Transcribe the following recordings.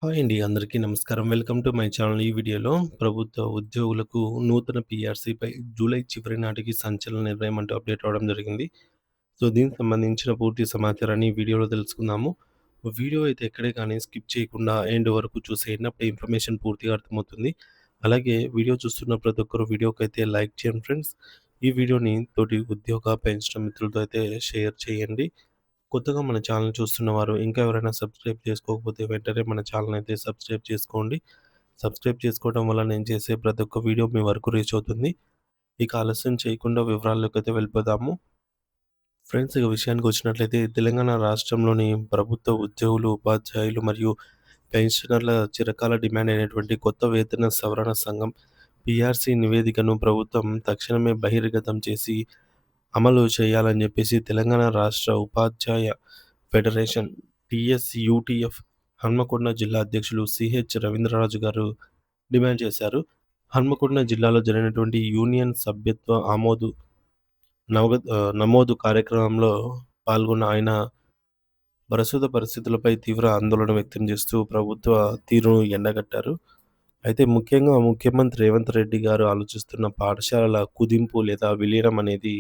Hi అండి. అందరికీ నమస్కారం. Welcome to my channel. ఈ వీడియోలో ప్రభుత్వ ఉద్యోగులకు నూతన పీఆర్సీపై జూలై చివరి నాటికి సంచలన నిర్ణయం అంటూ అప్డేట్ అవ్వడం జరిగింది. సో, దీనికి సంబంధించిన పూర్తి సమాచారాన్ని ఈ వీడియోలో తెలుసుకుందాము. వీడియో అయితే ఎక్కడే కానీ స్కిప్ చేయకుండా ఎండ్ వరకు చూసేయండి. అప్పుడే ఇన్ఫర్మేషన్ పూర్తిగా అర్థమవుతుంది. అలాగే వీడియో చూస్తున్న ప్రతి ఒక్కరు వీడియోకైతే లైక్ చేయండి ఫ్రెండ్స్. ఈ వీడియోని తోటి ఉద్యోగ, పెన్షన్ మిత్రులతో అయితే షేర్ చేయండి. కొత్తగా మన ఛానల్ చూస్తున్నవారు ఇంకా ఎవరైనా సబ్స్క్రైబ్ చేసుకోకపోతే వెంటనే మన ఛానల్ అయితే సబ్స్క్రైబ్ చేసుకోండి. సబ్స్క్రైబ్ చేసుకోవడం వల్ల నేను చేసే ప్రతి ఒక్క వీడియో మీ వరకు రీచ్ అవుతుంది. ఇక ఆలస్యం చేయకుండా వివరాల్లోకైతే వెళ్ళిపోదాము. ఫ్రెండ్స్, ఇక విషయానికొచ్చినట్లయితే తెలంగాణ రాష్ట్రంలోని ప్రభుత్వ ఉద్యోగులు, ఉపాధ్యాయులు మరియు పెన్షనర్ల చిరకాల డిమాండ్ అయినటువంటి కొత్త వేతన సవరణ సంఘం పీఆర్సీ నివేదికను ప్రభుత్వం తక్షణమే బహిర్గతం చేసి అమలు చేయాలని చెప్పేసి తెలంగాణ రాష్ట్ర ఉపాధ్యాయ ఫెడరేషన్ టీఎస్‌యూటీఎఫ్ హన్మకొండ జిల్లా అధ్యక్షులు సిహెచ్ రవీంద్రరాజు గారు డిమాండ్ చేశారు. హన్మకొండ జిల్లాలో జరిగినటువంటి యూనియన్ సభ్యత్వ నమోదు కార్యక్రమంలో పాల్గొన్న ఆయన ప్రస్తుత పరిస్థితులపై తీవ్ర ఆందోళన వ్యక్తం చేస్తూ ప్రభుత్వ తీరును ఎండగట్టారు. అయితే ముఖ్యంగా ముఖ్యమంత్రి రేవంత్ రెడ్డి గారు ఆలోచిస్తున్న పాఠశాలల కుదింపు లేదా విలీనం అనేది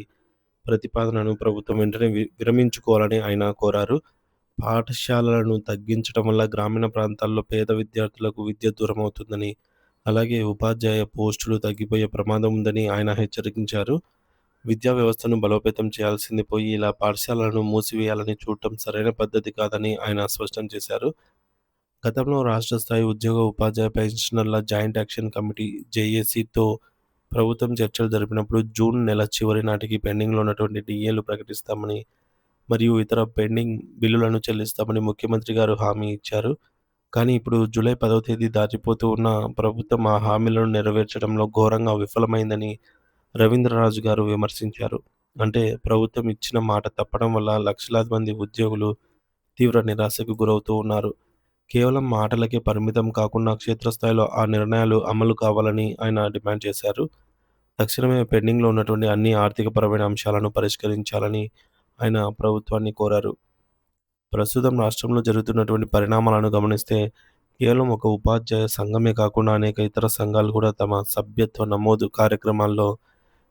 ప్రతిపాదనను ప్రభుత్వం వెంటనే విరమించుకోవాలని ఆయన కోరారు. పాఠశాలలను తగ్గించడం వల్ల గ్రామీణ ప్రాంతాల్లో పేద విద్యార్థులకు విద్య దూరమవుతుందని, అలాగే ఉపాధ్యాయ పోస్టులు తగ్గిపోయే ప్రమాదం ఉందని ఆయన హెచ్చరించారు. విద్యా వ్యవస్థను బలోపేతం చేయాల్సింది పోయి ఇలా పాఠశాలలను మూసివేయాలని చూడటం సరైన పద్ధతి కాదని ఆయన స్పష్టం చేశారు. గతంలో రాష్ట్ర స్థాయి ఉద్యోగ, ఉపాధ్యాయ పెన్షనర్ల జాయింట్ యాక్షన్ కమిటీ జేఏసీతో ప్రభుత్వం చర్చలు జరిపినప్పుడు జూన్ నెల చివరి నాటికి పెండింగ్‌లో ఉన్నటువంటి డీఏలు ప్రకటిస్తామని, మరియు ఇతర పెండింగ్ బిల్లులను చెల్లిస్తామని ముఖ్యమంత్రి గారు హామీ ఇచ్చారు. కానీ ఇప్పుడు జూలై 10వ తేదీ దాటిపోతూ ఉన్న ప్రభుత్వం ఆ హామీలను నెరవేర్చడంలో ఘోరంగా విఫలమైందని రవీంద్రరాజు గారు విమర్శించారు. అంటే ప్రభుత్వం ఇచ్చిన మాట తప్పడం వల్ల లక్షలాది మంది ఉద్యోగులు తీవ్ర నిరాశకు గురవుతూ ఉన్నారు. కేవలం మాటలకే పరిమితం కాకుండా క్షేత్రస్థాయిలో ఆ నిర్ణయాలు అమలు కావాలని ఆయన డిమాండ్ చేశారు. తక్షణమే పెండింగ్‌లో ఉన్నటువంటి అన్ని ఆర్థికపరమైన అంశాలను పరిష్కరించాలని ఆయన ప్రభుత్వాన్ని కోరారు. ప్రస్తుతం రాష్ట్రంలో జరుగుతున్నటువంటి పరిణామాలను గమనిస్తే కేవలం ఒక ఉపాధ్యాయ సంఘమే కాకుండా అనేక ఇతర సంఘాలు కూడా తమ సభ్యత్వ నమోదు కార్యక్రమాల్లో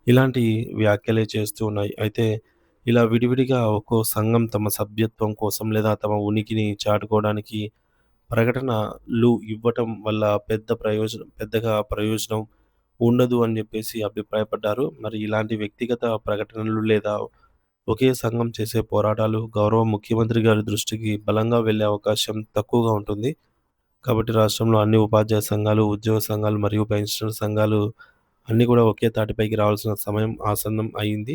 ఇలాంటి వ్యాఖ్యలే చేస్తూ ఉన్నాయి. అయితే ఇలా విడివిడిగా ఒక్కో సంఘం తమ సభ్యత్వం కోసం లేదా తమ ఉనికిని చాటుకోవడానికి ప్రకటనలు ఇవ్వటం వల్ల పెద్దగా ప్రయోజనం ఉండదు అని జెప్పేసి అభిప్రాయపడ్డారు. మరి ఇలాంటి వ్యక్తిగత ప్రకటనలు లేదా ఒకే సంఘం చేసే పోరాటాలు గౌరవ ముఖ్యమంత్రి గారి దృష్టికి బలంగా వెళ్ళే అవకాశం తక్కువగా ఉంటుంది. కాబట్టి రాష్ట్రంలో అన్ని ఉపాధ్యాయ సంఘాలు, ఉద్యోగ సంఘాలు మరియు పెన్షనర్ సంఘాలు అన్నీ కూడా ఒకే తాటిపైకి రావాల్సిన సమయం ఆసన్నం అయింది.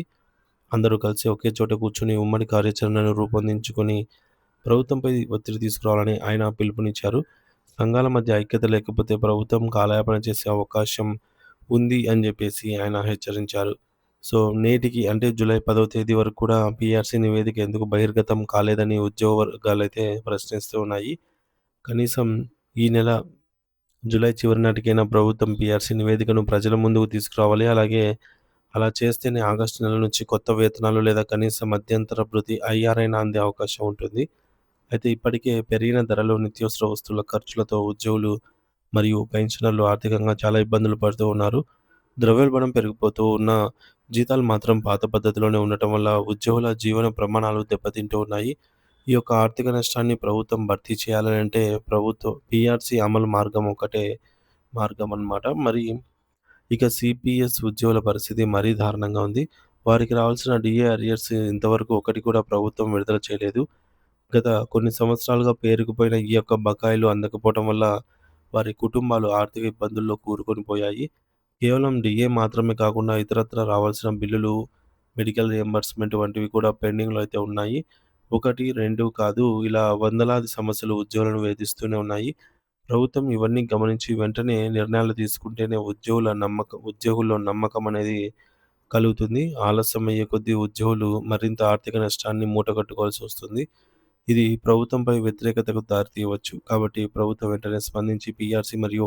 అందరూ కలిసి ఒకే చోట కూర్చొని ఉమ్మడి కార్యాచరణను రూపొందించుకొని ప్రభుత్వంపై ఒత్తిడి తీసుకురావాలని ఆయన పిలుపునిచ్చారు. సంఘాల మధ్య ఐక్యత లేకపోతే ప్రభుత్వం కాలయాపన చేసే అవకాశం ఉంది అని జెప్పేసి ఆయన హెచ్చరించారు. సో, నేటికి అంటే జూలై 10వ తేదీ వరకు కూడా పీఆర్సీ నివేదిక ఎందుకు బహిర్గతం కాలేదని ఉద్యోగ వర్గాలైతే ప్రశ్నిస్తూ ఉన్నాయి. కనీసం ఈ నెల జూలై చివరి నాటికైనా ప్రభుత్వం పీఆర్సీ నివేదికను ప్రజల ముందుకు తీసుకురావాలి. అలాగే అలా చేస్తేనే ఆగస్టు నెల నుంచి కొత్త వేతనాలు లేదా కనీస మధ్యంతర భృతి ఐఆర్ అయినా అందే అవకాశం ఉంటుంది. అయితే ఇప్పటికే పెరిగిన ధరలు, నిత్యావసర వస్తువుల ఖర్చులతో ఉద్యోగులు మరియు పెన్షనర్లు ఆర్థికంగా చాలా ఇబ్బందులు పడుతూ ఉన్నారు. ద్రవ్యోల్బణం పెరిగిపోతూ ఉన్న జీతాలు మాత్రం పాత పద్ధతిలోనే ఉండటం వల్ల ఉద్యోగుల జీవన ప్రమాణాలు దెబ్బతింటూ ఉన్నాయి. ఈ యొక్క ఆర్థిక నష్టాన్ని ప్రభుత్వం భర్తీ చేయాలని అంటే పీఆర్సీ అమలు మార్గం ఒకటే మార్గం అన్నమాట. మరి ఇక సిపిఎస్ ఉద్యోగుల పరిస్థితి మరీ దారుణంగా ఉంది. వారికి రావాల్సిన డీఏ అరియర్స్ ఇంతవరకు ఒకటి కూడా ప్రభుత్వం విడుదల చేయలేదు. గత కొన్ని సంవత్సరాలుగా పేరుకుపోయిన ఈ యొక్క బకాయిలు అందకపోవటం వల్ల వారి కుటుంబాలు ఆర్థిక ఇబ్బందుల్లో కూరుకొని పోయాయి. కేవలం డీఏ మాత్రమే కాకుండా ఇతరత్రా రావాల్సిన బిల్లులు, మెడికల్ రియంబర్స్‌మెంట్ వంటివి కూడా పెండింగ్‌లో అయితే ఉన్నాయి. 1, 2 కాదు, ఇలా వందలాది సమస్యలు ఉద్యోగులను వేధిస్తూనే ఉన్నాయి. ప్రభుత్వం ఇవన్నీ గమనించి వెంటనే నిర్ణయాలు తీసుకుంటేనే ఉద్యోగుల్లో నమ్మకం అనేది కలుగుతుంది. ఆలస్యం అయ్యే కొద్దీ ఉద్యోగులు మరింత ఆర్థిక నష్టాన్ని మూటగట్టుకోవాల్సి వస్తుంది. ఇది ప్రభుత్వంపై వ్యతిరేకతకు దారితీయవచ్చు. కాబట్టి ప్రభుత్వం వెంటనే స్పందించి పీఆర్సీ మరియు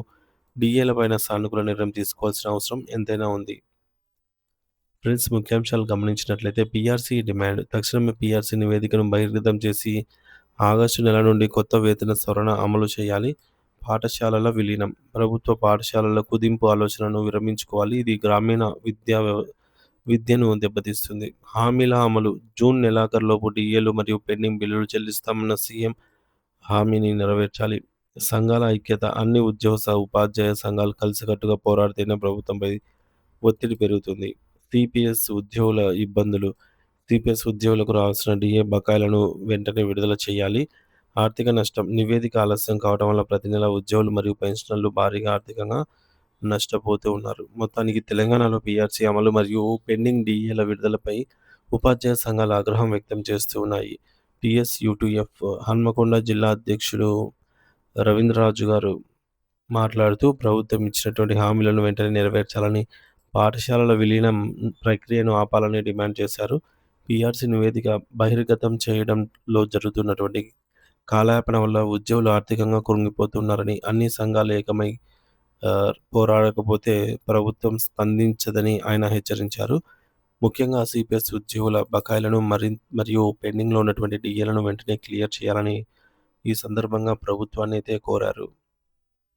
డీఏల పైన సానుకూల నిర్ణయం తీసుకోవాల్సిన అవసరం ఎంతైనా ఉంది. ఫ్రెండ్స్, ముఖ్యాంశాలు గమనించినట్లయితే పీఆర్సీ డిమాండ్ తక్షణమే పీఆర్సీ నివేదికను బహిర్గతం చేసి ఆగస్టు నెల నుండి కొత్త వేతన సవరణ అమలు చేయాలి. పాఠశాలల విలీనం. ప్రభుత్వ పాఠశాలల కుదింపు ఆలోచనను విరమించుకోవాలి. ఇది గ్రామీణ విద్యను దెబ్బతీస్తుంది. హామీల అమలు. జూన్ నెలాఖరులోపు డీఏలు మరియు పెండింగ్ బిల్లులు చెల్లిస్తామన్న సీఎం హామీని నెరవేర్చాలి. సంఘాల ఐక్యత. అన్ని ఉపాధ్యాయ సంఘాలు కలిసికట్టుగా పోరాడితేనే ప్రభుత్వంపై ఒత్తిడి పెరుగుతుంది. సిపిఎస్ ఉద్యోగుల ఇబ్బందులు. సిపిఎస్ ఉద్యోగులకు రావాల్సిన డీఏ బకాయిలను వెంటనే విడుదల చేయాలి. ఆర్థిక నష్టం. నివేదిక ఆలస్యం కావడం వల్ల ప్రతి నెల ఉద్యోగులు మరియు పెన్షనర్లు భారీగా ఆర్థికంగా నష్టపోతూ ఉన్నారు. మొత్తానికి తెలంగాణలో పీఆర్సీ అమలు మరియు పెండింగ్ డీఏల విడుదలపై ఉపాధ్యాయ సంఘాలు ఆగ్రహం వ్యక్తం చేస్తూ ఉన్నాయి. టీఎస్యూటీఎఫ్ హన్మకొండ జిల్లా అధ్యక్షుడు రవీంద్రరాజు గారు మాట్లాడుతూ ప్రభుత్వం ఇచ్చినటువంటి హామీలను వెంటనే నెరవేర్చాలని, పాఠశాలల విలీనం ప్రక్రియను ఆపాలని డిమాండ్ చేశారు. పీఆర్సీ నివేదిక బహిర్గతం చేయడంలో జరుగుతున్నటువంటి కాలయాపన వల్ల ఉద్యోగులు ఆర్థికంగా కృంగిపోతున్నారని, అన్ని సంఘాలు ఏకమై పోరాడకపోతే ప్రభుత్వం స్పందించదని ఆయన హెచ్చరించారు. ముఖ్యంగా సిపిఎస్ ఉద్యోగుల బకాయిలను మరియు పెండింగ్‌లో ఉన్నటువంటి డీఏలను వెంటనే క్లియర్ చేయాలని ఈ సందర్భంగా ప్రభుత్వాన్నైతే కోరారు.